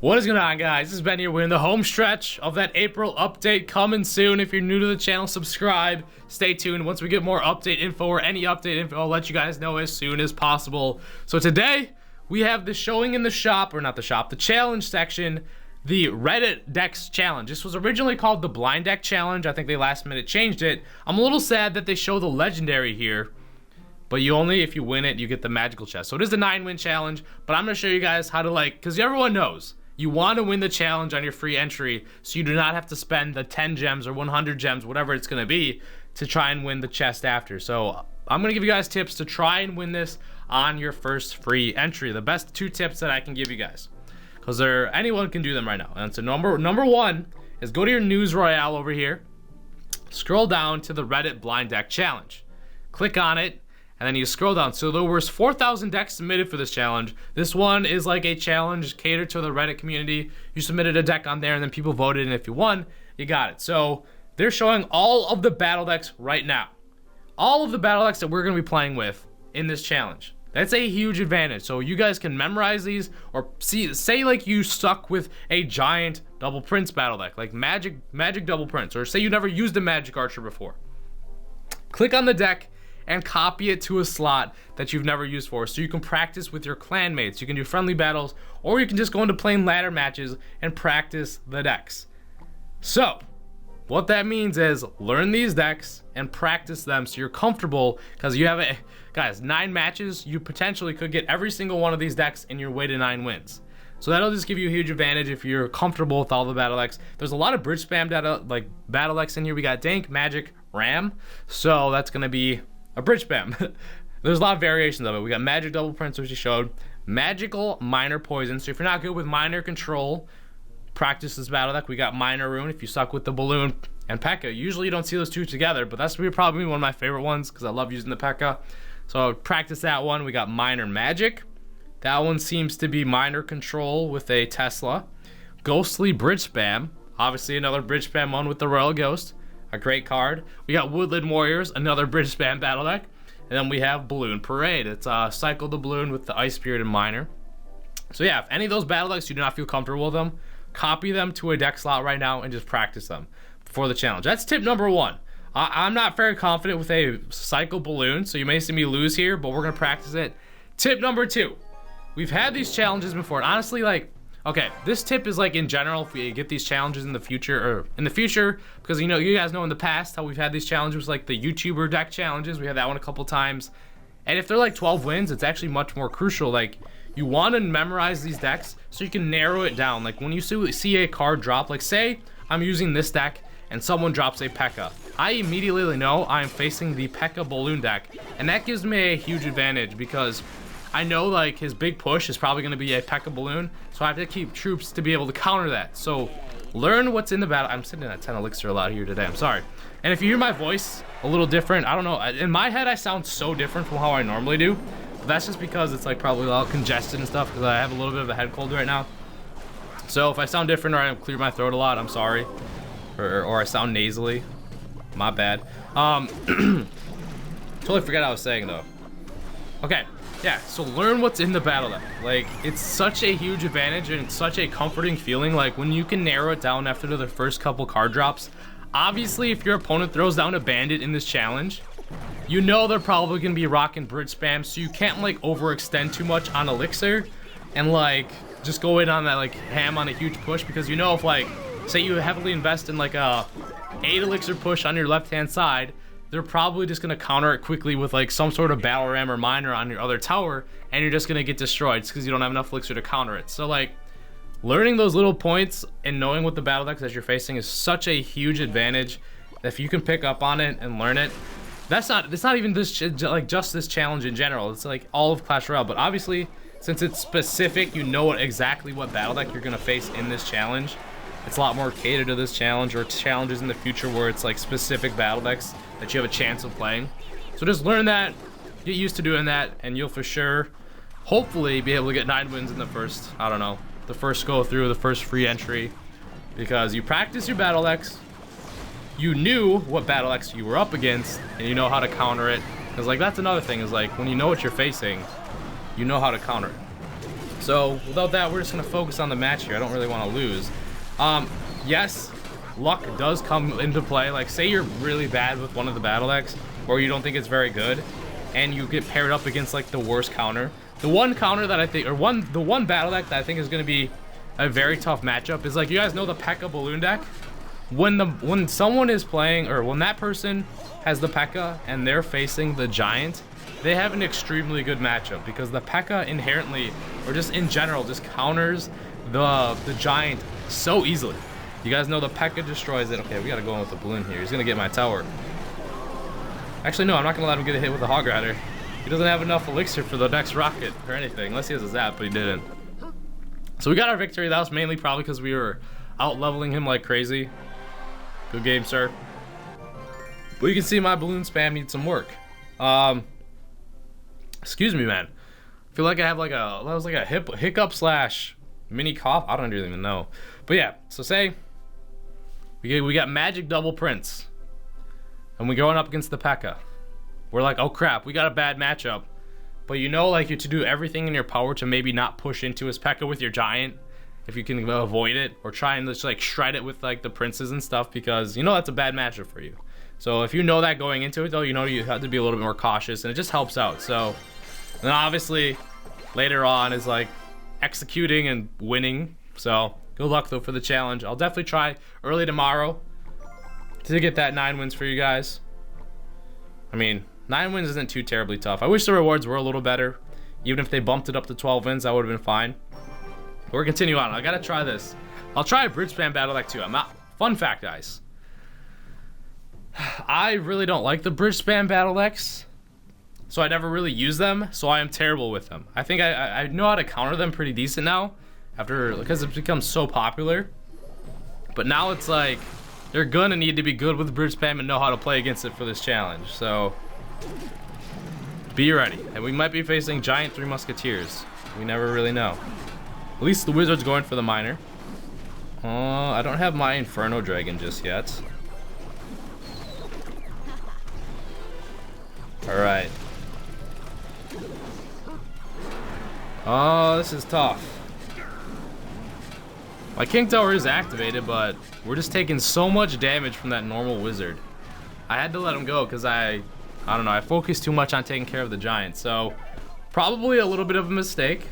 What is going on, guys? This is Ben here. We're in the home stretch of that April update coming soon. If you're new to the channel, subscribe. Stay tuned. Once we get more update info or any update info, I'll let you guys know as soon as possible. So today, we have the showing in the shop, or not the shop, the challenge section, the Reddit Decks Challenge. This was originally called the Blind Deck Challenge. I think they last minute changed it. I'm a little sad that they show the legendary here, but you only, if you win it, you get the magical chest. So it is a 9-win challenge, but I'm going to show you guys how to, because everyone knows, you want to win the challenge on your free entry, so you do not have to spend the 10 gems or 100 gems, whatever it's going to be, to try and win the chest after. So I'm going to give you guys tips to try and win this on your first free entry. The best 2 tips that I can give you guys, because anyone can do them right now. And so number one is go to your news Royale over here, scroll down to the Reddit Blind Deck Challenge, click on it, and then you scroll down. So there was 4,000 decks submitted for this challenge. This one is like a challenge catered to the Reddit community. You submitted a deck on there and then people voted, and if you won, you got it. So they're showing all of the battle decks right now. All of the battle decks that we're gonna be playing with in this challenge. That's a huge advantage. So you guys can memorize these, or say like you stuck with a giant double prince battle deck, like magic double prince, or say you never used a magic archer before. Click on the deck and copy it to a slot that you've never used for, so you can practice with your clan mates. You can do friendly battles, or you can just go into plain ladder matches and practice the decks. So what that means is learn these decks and practice them so you're comfortable, because you have guys, 9 matches, you potentially could get every single one of these decks in your way to 9 wins. So that'll just give you a huge advantage if you're comfortable with all the battle decks. There's a lot of bridge spam data, like battle decks in here. We got Dank, Magic, Ram, so that's gonna be a bridge spam. There's a lot of variations of it. We got Magic Double Prince, which you showed. Magical Minor Poison. So if you're not good with Minor Control, practice this battle deck. We got Minor Rune if you suck with the Balloon and P.E.K.K.A. Usually you don't see those two together, but that's probably one of my favorite ones because I love using the P.E.K.K.A. So practice that one. We got Minor Magic. That one seems to be Minor Control with a Tesla. Ghostly Bridge Spam. Obviously another bridge spam one with the Royal Ghost. A great card. We got Woodland Warriors, another bridge spam battle deck. And then we have Balloon Parade. It's Cycle the Balloon with the Ice Spirit and Minor. So yeah, if any of those battle decks you do not feel comfortable with them, copy them to a deck slot right now and just practice them before the challenge. That's tip number 1. I'm not very confident with a Cycle Balloon, so you may see me lose here, but we're gonna practice it. Tip number 2. We've had these challenges before, and honestly, okay, this tip is in general if we get these challenges in the future, because you guys know in the past how we've had these challenges like the YouTuber deck challenges. We had that one a couple times, and if they're 12 wins, it's actually much more crucial. You want to memorize these decks so you can narrow it down. When you see a card drop, say I'm using this deck and someone drops a P.E.K.K.A. I immediately know I'm facing the P.E.K.K.A. Balloon deck, and that gives me a huge advantage because I know his big push is probably going to be a P.E.K.K.A. Balloon, so I have to keep troops to be able to counter that. So learn what's in the battle. I'm sitting at 10 elixir a lot here today, I'm sorry. And if you hear my voice a little different, I don't know, in my head I sound so different from how I normally do, but that's just because it's probably all congested and stuff, because I have a little bit of a head cold right now. So if I sound different or I clear my throat a lot, I'm sorry, or I sound nasally, my bad. Totally forgot what I was saying though. Okay. Yeah, so learn what's in the battle deck. It's such a huge advantage, and it's such a comforting feeling, when you can narrow it down after the first couple card drops. Obviously, if your opponent throws down a bandit in this challenge, you know they're probably going to be rocking bridge spam, so you can't, overextend too much on elixir, and, just go in on that, ham on a huge push, because if, say you heavily invest in, a 8 elixir push on your left-hand side, they're probably just going to counter it quickly with some sort of battle ram or miner on your other tower, and you're just going to get destroyed because you don't have enough elixir to counter it. So learning those little points and knowing what the battle decks that you're facing is such a huge advantage. If you can pick up on it and learn it, it's not even this just this challenge in general. It's all of Clash Royale, but obviously since it's specific, you know exactly what battle deck you're going to face in this challenge. It's a lot more catered to this challenge, or challenges in the future where it's specific battle decks that you have a chance of playing. So just learn that, get used to doing that, and you'll for sure, hopefully, be able to get 9 wins in the first, the first go through, the first free entry, because you practice your battle decks, you knew what battle decks you were up against, and you know how to counter it. Because that's another thing is when you know what you're facing, you know how to counter it. So without that, we're just gonna focus on the match here. I don't really want to lose. Yes, luck does come into play. Like, say you're really bad with one of the battle decks, or you don't think it's very good, and you get paired up against like the worst counter. The one counter that I think, or the one battle deck that I think is gonna be a very tough matchup is, like, you guys know the P.E.K.K.A balloon deck. When someone is playing, or when that person has the P.E.K.K.A and they're facing the Giant, they have an extremely good matchup because the P.E.K.K.A inherently, or just in general, just counters the Giant so easily. You guys know the P.E.K.K.A destroys it. Okay, we gotta go in with the balloon here. He's gonna get my tower. Actually, no, I'm not gonna let him get a hit with the Hog Rider. He doesn't have enough elixir for the next rocket or anything, unless he has a zap, but he didn't. So we got our victory. That was mainly probably because we were out leveling him like crazy. Good game, sir. But you can see my balloon spam needs some work. Excuse me, man. I feel like I have like a, that was like a hiccup slash mini cough. I don't even know. But yeah, so say we got magic double prince, and we're going up against the P.E.K.K.A. We're like, oh crap, we got a bad matchup. But you know, like, you to do everything in your power to maybe not push into his P.E.K.K.A with your Giant, if you can avoid it, or try and just like shred it with like the princes and stuff, because you know that's a bad matchup for you. So if you know that going into it, though, you know you have to be a little bit more cautious, and it just helps out. So then obviously later on is like executing and winning. So good luck though for the challenge. I'll definitely try early tomorrow to get that 9 wins for you guys. I mean, 9 wins isn't too terribly tough. I wish the rewards were a little better. Even if they bumped it up to 12 wins, that would have been fine. But we're continuing on. I gotta try this. I'll try a bridge spam battle deck too. I'm not. Fun fact, guys. I really don't like the bridge spam battle decks, so I never really use them. So I am terrible with them. I think I know how to counter them pretty decent now, after, because it's become so popular. But now it's like they're gonna need to be good with bridge spam and know how to play against it for this challenge. So be ready. And we might be facing Giant 3 Musketeers. We never really know. At least the Wizard's going for the Miner. I don't have my Inferno Dragon just yet. Alright. Oh, this is tough. My King Tower is activated, but we're just taking so much damage from that normal Wizard. I had to let him go because I don't know, I focused too much on taking care of the Giant. So probably a little bit of a mistake.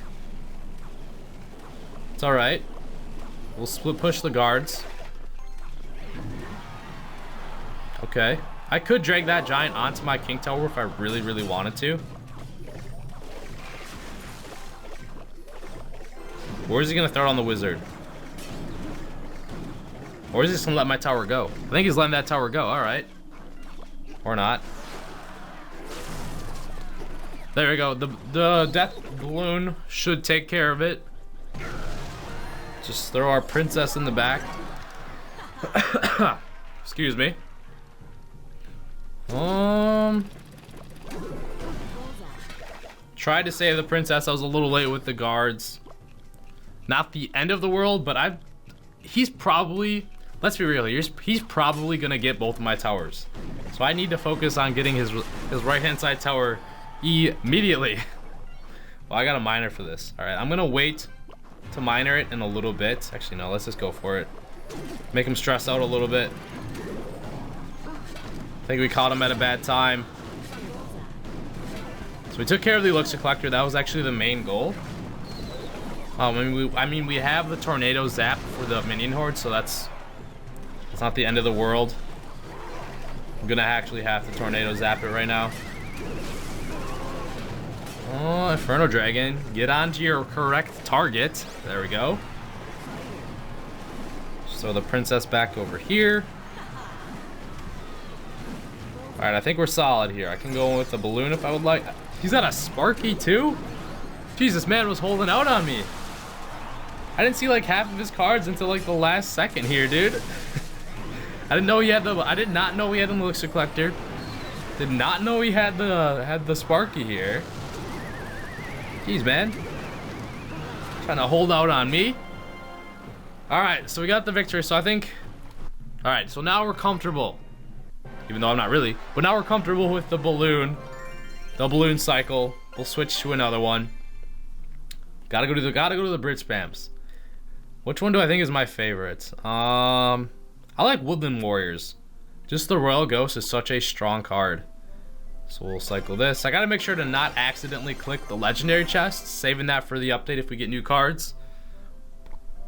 It's alright. We'll split push the guards. Okay. I could drag that Giant onto my King Tower if I really, really wanted to. Or is he gonna throw it on the Wizard? Or is he just gonna let my tower go? I think he's letting that tower go. Alright. Or not. There we go. The death balloon should take care of it. Just throw our princess in the back. Excuse me. Tried to save the princess. I was a little late with the guards. Not the end of the world, but he's probably, let's be real here, he's probably gonna get both of my towers. So I need to focus on getting his right-hand side tower immediately. Well, I got a miner for this. All right, I'm gonna wait to miner it in a little bit. Actually, no, let's just go for it. Make him stress out a little bit. I think we caught him at a bad time. So we took care of the elixir collector. That was actually the main goal. I mean, we have the tornado zap for the minion horde, so it's not the end of the world. I'm gonna actually have to tornado zap it right now. Oh, Inferno Dragon, get onto your correct target. There we go. So the princess back over here. All right, I think we're solid here. I can go with the balloon if I would like. He's got a Sparky too? Jesus, man was holding out on me. I didn't see like half of his cards until like the last second here, dude. I didn't know he had I did not know he had an elixir collector. Did not know he had the Sparky here. Jeez, man. Trying to hold out on me. All right, so we got the victory. So I think, all right, so now we're comfortable. Even though I'm not really, but now we're comfortable with the balloon cycle. We'll switch to another one. Gotta go to the bridge spams. Which one do I think is my favorite? I like Woodland Warriors. Just the Royal Ghost is such a strong card. So we'll cycle this. I gotta make sure to not accidentally click the legendary chest, saving that for the update if we get new cards.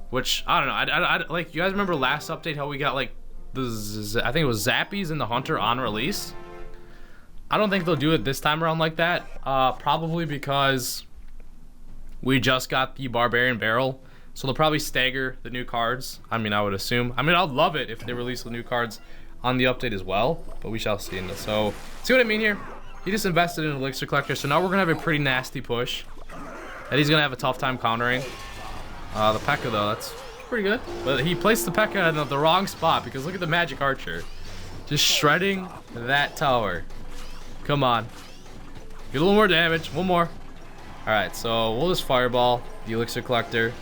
Which, I don't know, I like, you guys remember last update how we got like I think it was Zappies and the Hunter on release? I don't think they'll do it this time around like that. Probably because we just got the Barbarian Barrel. So they'll probably stagger the new cards. I mean, I would assume. I mean, I'd love it if they release the new cards on the update as well, but we shall see. So, see what I mean here? He just invested in Elixir Collector, so now we're gonna have a pretty nasty push that he's gonna have a tough time countering. The P.E.K.K.A. though, that's pretty good. But he placed the P.E.K.K.A. in the wrong spot because look at the Magic Archer. Just shredding that tower. Come on. Get a little more damage, one more. Alright, so we'll just Fireball the Elixir Collector.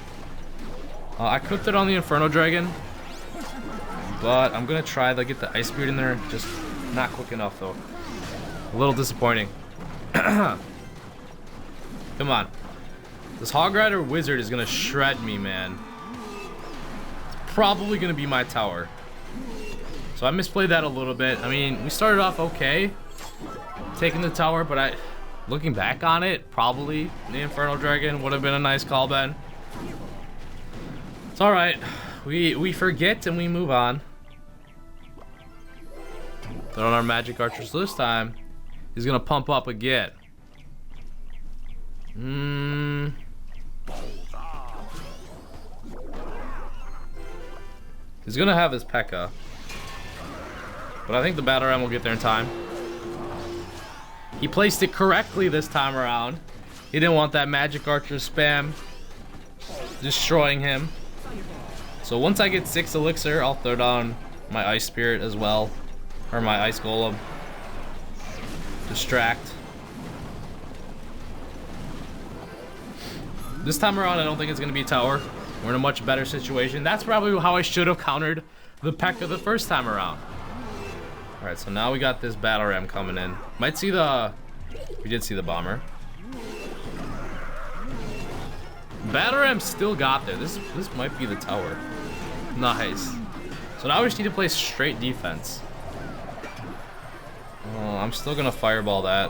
I cooked it on the Inferno Dragon. But I'm gonna try to get the Ice Beard in there, just not quick enough though. A little disappointing. Come on. This Hog Rider Wizard is gonna shred me, man. It's probably gonna be my tower. So I misplayed that a little bit. I mean, we started off okay, taking the tower, but looking back on it, probably the Inferno Dragon would have been a nice call, Ben. It's alright. We forget and we move on. Throw on our Magic Archers this time. He's gonna pump up again. He's gonna have his P.E.K.K.A. But I think the Battle Ram will get there in time. He placed it correctly this time around. He didn't want that Magic Archer spam destroying him. So once I get 6 Elixir, I'll throw down my Ice Spirit as well. Or my Ice Golem. Distract. This time around, I don't think it's going to be tower. We're in a much better situation. That's probably how I should have countered the P.E.K.K.A. the first time around. Alright, so now we got this Battle Ram coming in. Might see the... We did see the Bomber. Battle Ram still got there. This might be the tower. Nice. So now we just need to play straight defense. Oh, I'm still gonna Fireball that.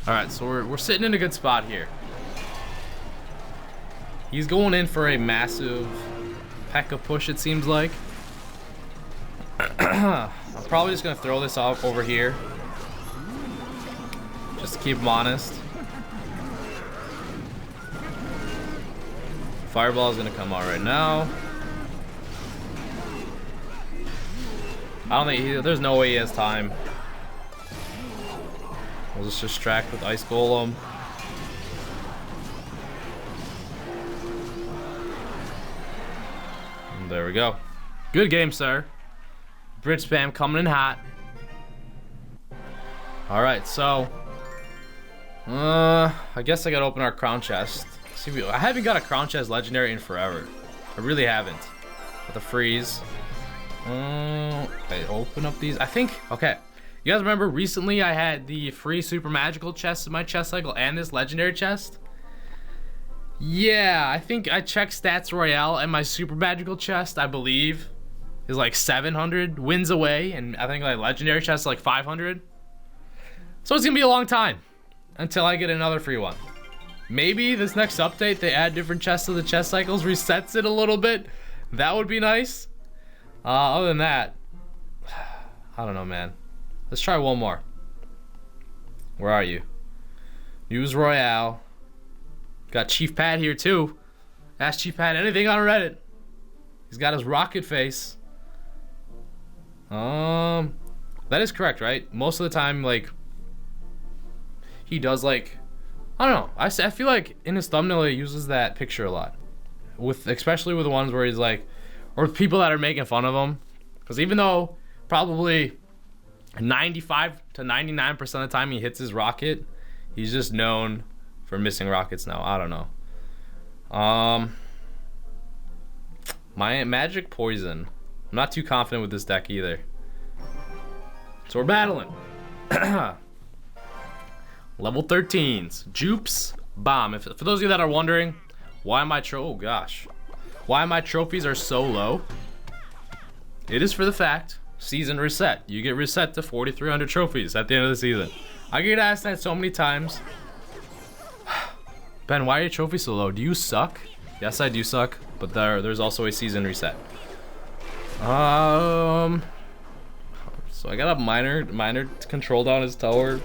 Alright, so we're sitting in a good spot here. He's going in for a massive P.E.K.K.A. push, it seems like. I'm probably just gonna throw this off over here. Just to keep him honest. Fireball is gonna come out right now. I don't think there's no way he has time. We'll just distract with Ice Golem. And there we go. Good game, sir. Bridge spam coming in hot. Alright, so I guess I gotta open our crown chest. See, I haven't got a crown chest legendary in forever. I really haven't. With a freeze. I open up these. I think, okay. You guys remember recently I had the free super magical chest in my chest cycle and this legendary chest? Yeah, I think I checked stats Royale and my super magical chest, I believe, is like 700 wins away, and I think like legendary chest is like 500. So it's gonna be a long time until I get another free one. Maybe this next update they add different chests to the chest cycles, resets it a little bit. That would be nice. Other than that, I don't know, man. Let's try one more. Where are you? Use Royale. Got Chief Pat here too. Ask Chief Pat anything on Reddit. He's got his rocket face. That is correct, right? Most of the time, like, he does, like, I don't know. I feel like in his thumbnail he uses that picture a lot, especially with the ones where he's like, or people that are making fun of him. Because even though probably 95 to 99% of the time he hits his rocket, he's just known for missing rockets now. I don't know. My Magic Poison. I'm not too confident with this deck either. So we're battling. Level 13s. Jupes. Bomb. For those of you that are wondering, why my why my trophies are so low, it is for the fact, season reset. You get reset to 4,300 trophies at the end of the season. I get asked that so many times. Ben, why are your trophies so low? Do you suck? Yes, I do suck, but there's also a season reset. So I got a minor control down his tower.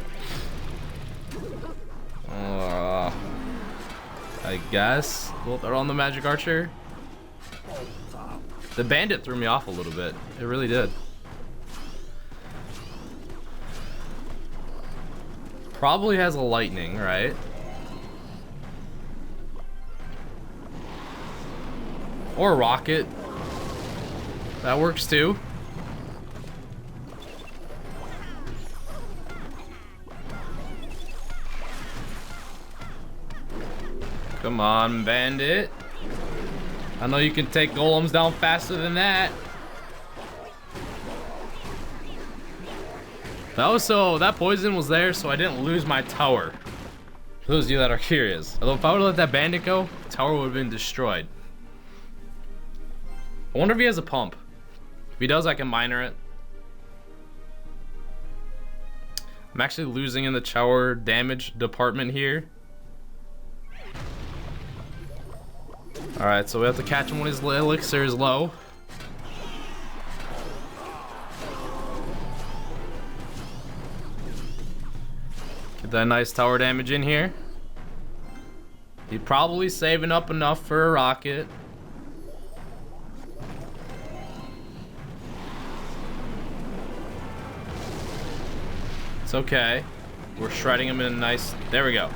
I guess we'll throw on the magic archer. The bandit threw me off a little bit. It really did. Probably has a lightning, right? Or a rocket. That works too. Come on, bandit. I know you can take golems down faster than that. That poison was there so I didn't lose my tower. For those of you that are curious. Although if I would've let that bandit go, the tower would've been destroyed. I wonder if he has a pump. If he does, I can miner it. I'm actually losing in the tower damage department here. Alright, so we have to catch him when his elixir is low. Get that nice tower damage in here. He's probably saving up enough for a rocket. It's okay. We're shredding him in a nice... There we go.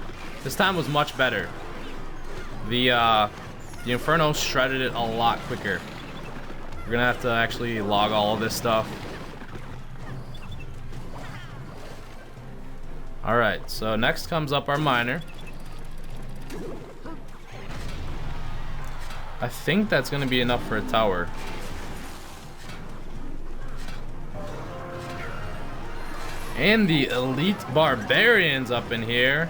This time was much better. The Inferno shredded it a lot quicker. We're gonna have to actually log all of this stuff. Alright, so next comes up our miner. I think that's gonna be enough for a tower. And the elite barbarians up in here.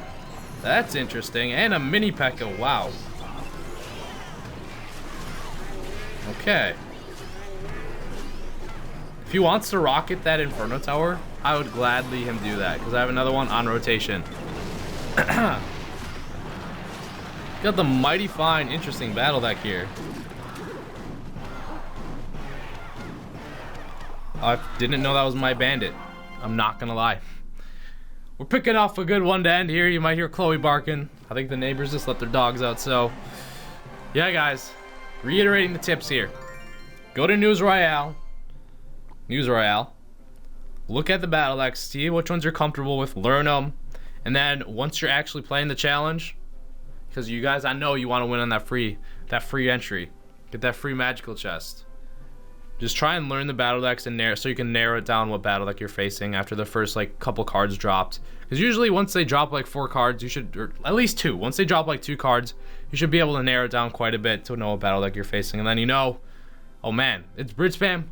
That's interesting. And a mini P.E.K.K.A. Wow. Okay. If he wants to rocket that Inferno Tower, I would gladly him do that, because I have another one on rotation. Got the mighty fine, interesting battle deck here. I didn't know that was my bandit. I'm not gonna lie. We're picking off a good one to end here. You might hear Chloe barking. I think the neighbors just let their dogs out, so... Yeah, guys. Reiterating the tips here. Go to Royale. Look at the battle decks. See which ones you're comfortable with. Learn them. And then once you're actually playing the challenge, because you guys, I know you want to win on that free entry. Get that free magical chest. Just try and learn the battle decks and so you can narrow it down what battle deck you're facing after the first like couple cards dropped. Because usually once they drop like 4 cards, you should, or at least 2. Once they drop like 2 cards, you should be able to narrow it down quite a bit to know what battle deck you're facing. And then you know, oh man, it's Brit Spam.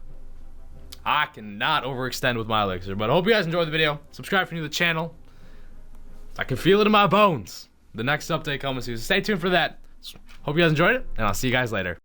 I cannot overextend with my elixir. But I hope you guys enjoyed the video. Subscribe if you're new to the channel. I can feel it in my bones. The next update coming soon. Stay tuned for that. Hope you guys enjoyed it, and I'll see you guys later.